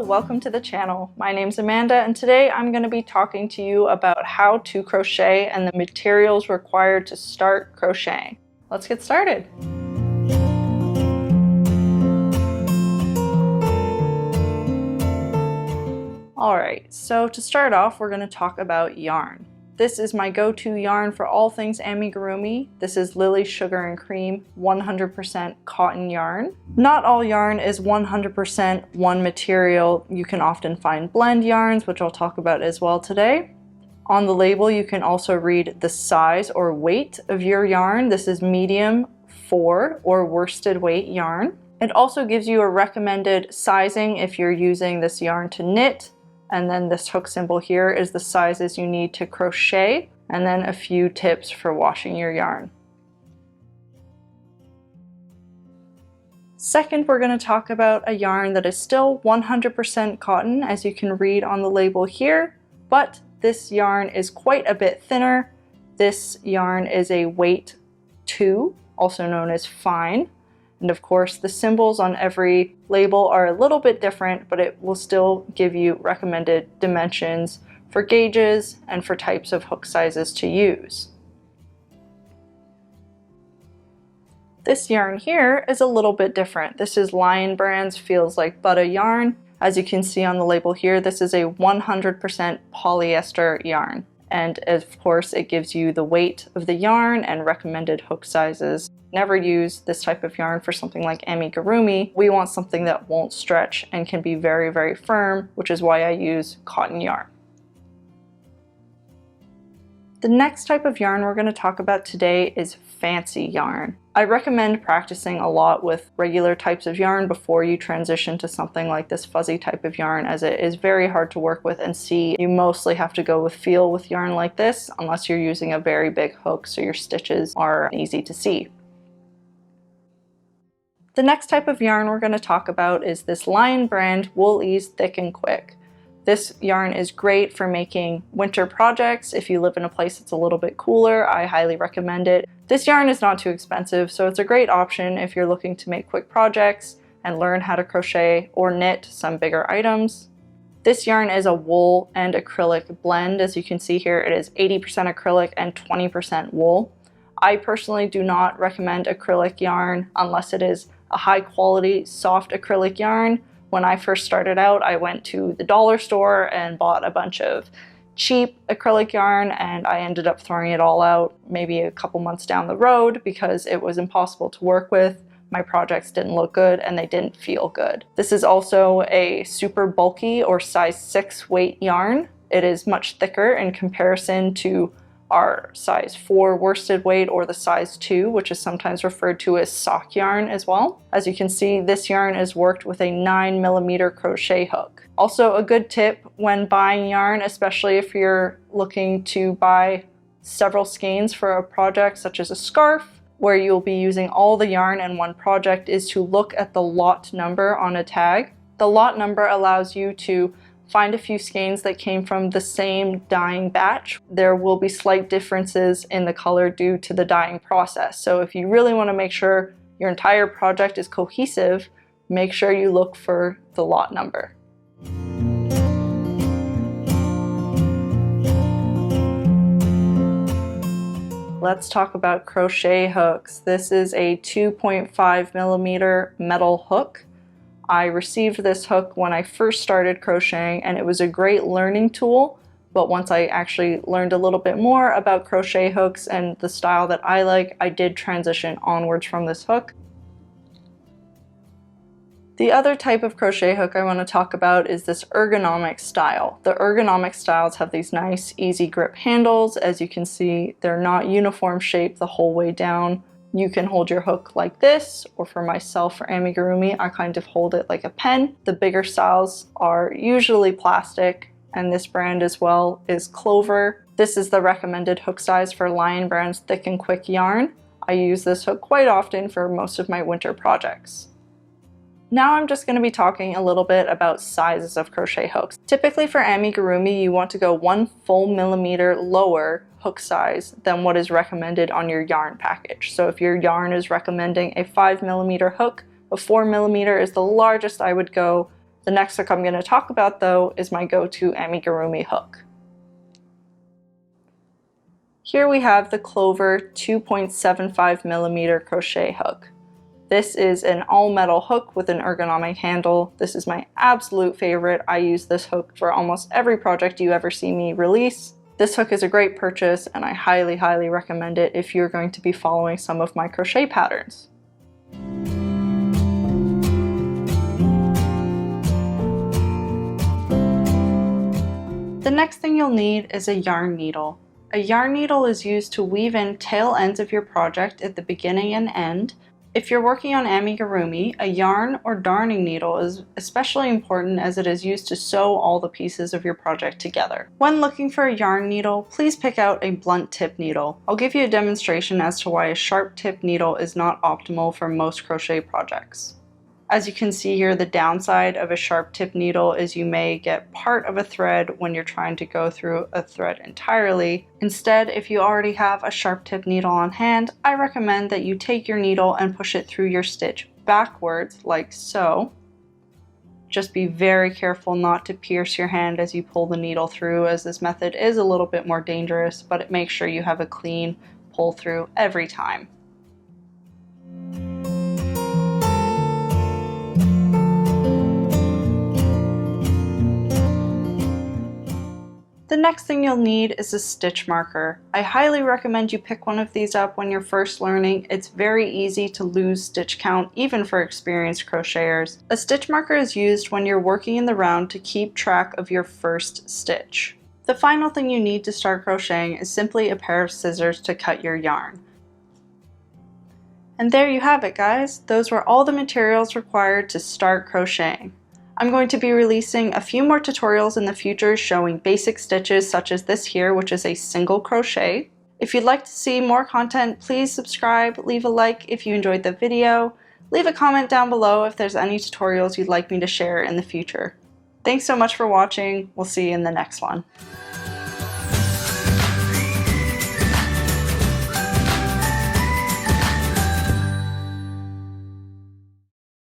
welcome to the channel. My name's Amanda and today I'm going to be talking to you about how to crochet and the materials required to start crocheting. Let's get started. Alright, so to start off we're going to talk about yarn. This is my go-to yarn for all things amigurumi. This is Lily Sugar and Cream 100% cotton yarn. Not all yarn is 100% one material. You can often find blend yarns, which I'll talk about as well today. On the label you can also read the size or weight of your yarn. This is medium 4 or worsted weight yarn. It also gives you a recommended sizing if you're using this yarn to knit. And then this hook symbol here is the sizes you need to crochet, and then a few tips for washing your yarn. Second, we're going to talk about a yarn that is still 100% cotton, as you can read on the label here, but this yarn is quite a bit thinner. This yarn is a weight 2, also known as fine. And of course, the symbols on every label are a little bit different, but it will still give you recommended dimensions for gauges and for types of hook sizes to use. This yarn here is a little bit different. This is Lion Brand's Feels Like Butter yarn. As you can see on the label here, this is a 100% polyester yarn. And of course, it gives you the weight of the yarn and recommended hook sizes. Never use this type of yarn for something like amigurumi. We want something that won't stretch and can be very, very firm, which is why I use cotton yarn. The next type of yarn we're going to talk about today is fancy yarn. I recommend practicing a lot with regular types of yarn before you transition to something like this fuzzy type of yarn, as it is very hard to work with and see. You mostly have to go with feel with yarn like this unless you're using a very big hook so your stitches are easy to see. The next type of yarn we're going to talk about is this Lion Brand Wool Ease Thick and Quick. This yarn is great for making winter projects. If you live in a place that's a little bit cooler, I highly recommend it. This yarn is not too expensive, so it's a great option if you're looking to make quick projects and learn how to crochet or knit some bigger items. This yarn is a wool and acrylic blend. As you can see here, it is 80% acrylic and 20% wool. I personally do not recommend acrylic yarn unless it is a high quality soft acrylic yarn. When I first started out, I went to the dollar store and bought a bunch of cheap acrylic yarn, and I ended up throwing it all out maybe a couple months down the road because it was impossible to work with. My projects didn't look good and they didn't feel good. This is also a super bulky or size 6 weight yarn. It is much thicker in comparison to our size 4 worsted weight or the size 2, which is sometimes referred to as sock yarn as well. As you can see, this yarn is worked with a 9mm crochet hook. Also a good tip when buying yarn, especially if you're looking to buy several skeins for a project such as a scarf, where you'll be using all the yarn in one project, is to look at the lot number on a tag. The lot number allows you to find a few skeins that came from the same dyeing batch. There will be slight differences in the color due to the dyeing process. So if you really want to make sure your entire project is cohesive, make sure you look for the lot number. Let's talk about crochet hooks. This is a 2.5mm metal hook. I received this hook when I first started crocheting and it was a great learning tool, but once I actually learned a little bit more about crochet hooks and the style that I like, I did transition onwards from this hook. The other type of crochet hook I want to talk about is this ergonomic style. The ergonomic styles have these nice easy grip handles. As you can see, they're not uniform shape the whole way down. You can hold your hook like this, or for myself, for amigurumi, I kind of hold it like a pen. The bigger styles are usually plastic, and this brand as well is Clover. This is the recommended hook size for Lion Brand's Thick and Quick yarn. I use this hook quite often for most of my winter projects. Now I'm just going to be talking a little bit about sizes of crochet hooks. Typically for amigurumi, you want to go 1 full millimeter lower hook size than what is recommended on your yarn package. So if your yarn is recommending a 5mm hook, a 4mm is the largest I would go, The next hook I'm going to talk about though is my go-to amigurumi hook. Here we have the Clover 2.75mm crochet hook. This is an all-metal hook with an ergonomic handle. This is my absolute favorite. I use this hook for almost every project you ever see me release. This hook is a great purchase and I highly recommend it if you're going to be following some of my crochet patterns. The next thing you'll need is a yarn needle. A yarn needle is used to weave in tail ends of your project at the beginning and end. If you're working on amigurumi, a yarn or darning needle is especially important as it is used to sew all the pieces of your project together. When looking for a yarn needle, please pick out a blunt tip needle. I'll give you a demonstration as to why a sharp tip needle is not optimal for most crochet projects. As you can see here, the downside of a sharp tip needle is you may get part of a thread when you're trying to go through a thread entirely. Instead, if you already have a sharp tip needle on hand, I recommend that you take your needle and push it through your stitch backwards like so. Just be very careful not to pierce your hand as you pull the needle through, as this method is a little bit more dangerous, but it makes sure you have a clean pull through every time. The next thing you'll need is a stitch marker. I highly recommend you pick one of these up when you're first learning. It's very easy to lose stitch count, even for experienced crocheters. A stitch marker is used when you're working in the round to keep track of your first stitch. The final thing you need to start crocheting is simply a pair of scissors to cut your yarn. And there you have it, guys. Those were all the materials required to start crocheting. I'm going to be releasing a few more tutorials in the future showing basic stitches such as this here, which is a single crochet. If you'd like to see more content, please subscribe, leave a like if you enjoyed the video, leave a comment down below if there's any tutorials you'd like me to share in the future. Thanks so much for watching. We'll see you in the next one.